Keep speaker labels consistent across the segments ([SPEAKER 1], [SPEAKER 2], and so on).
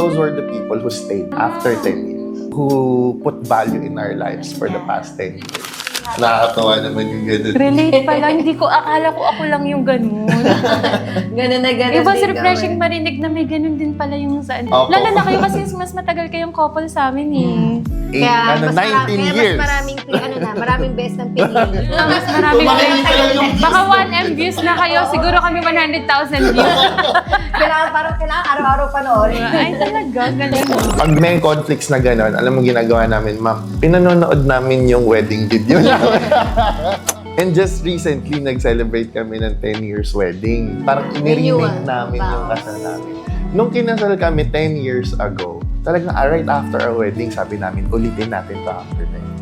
[SPEAKER 1] those were the people who stayed after 10 years, who put value in our lives for the past 10 years. Nakakatawa naman yung ganun.
[SPEAKER 2] Relate pala, hindi ko akala ko ako lang yung ganun.
[SPEAKER 3] Ganun na ganun.
[SPEAKER 2] It was
[SPEAKER 3] din
[SPEAKER 2] refreshing
[SPEAKER 3] kami.
[SPEAKER 2] marinig na may ganun din pala yung saan.
[SPEAKER 1] Opo.
[SPEAKER 2] Lalo na kayo kasi mas matagal kayong couple sa amin eh.
[SPEAKER 3] Kaya,
[SPEAKER 1] 19 years.
[SPEAKER 3] mas maraming best ng pinili.
[SPEAKER 2] Mas marami
[SPEAKER 1] Tumakinig ka lang yung views.
[SPEAKER 2] Baka 1M views na kayo, siguro kami 100,000 views.
[SPEAKER 3] kailangan araw-araw panoorin.
[SPEAKER 2] Ay talaga, galing.
[SPEAKER 1] Pag may conflicts na gano'n, alam mo ginagawa namin, ma'am, pinanonood namin yung wedding video namin. And just recently, nag-celebrate kami ng 10 years wedding. Parang
[SPEAKER 3] Renewal.
[SPEAKER 1] iniremake namin yung kasal namin. Nung kinasal kami 10 years ago, talagang right after our wedding, sabi namin, ulitin natin to after 10 years.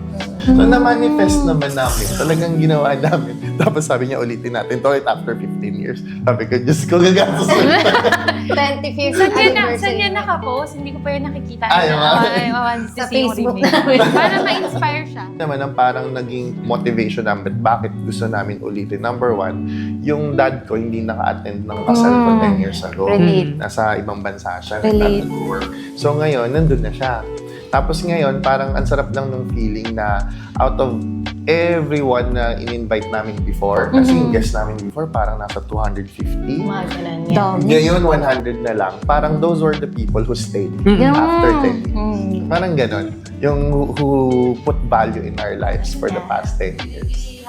[SPEAKER 1] So, na-manifest naman namin. Talagang ginawa namin. Tapos sabi niya, ulitin natin to right after 15 years. Sabi ko, Diyos ko, gagastos na.
[SPEAKER 3] 25th
[SPEAKER 2] Saan
[SPEAKER 3] anniversary.
[SPEAKER 2] yan nakapost? Hindi ko pa yan nakikita.
[SPEAKER 1] Ay,
[SPEAKER 3] Sa Facebook namin.
[SPEAKER 2] Para ma-inspire siya.
[SPEAKER 1] Naman ang parang naging motivation namin bakit gusto namin ulitin. Number one, yung dad ko hindi naka-attend ng kasal ko 10 years ago.
[SPEAKER 2] Relate.
[SPEAKER 1] Nasa ibang bansa siya.
[SPEAKER 2] Relate.
[SPEAKER 1] Nag-work. So ngayon, nandun na siya. Tapos ngayon, parang ang sarap lang ng feeling na out of everyone na in-invite namin before, kasi yung guest namin before, parang nasa 250.
[SPEAKER 3] Mga ganun yan.
[SPEAKER 1] Ngayon, 100 na lang. Parang those were the people who stayed after 10 years. Parang ganon. Yung who put value in our lives for the past 10 years.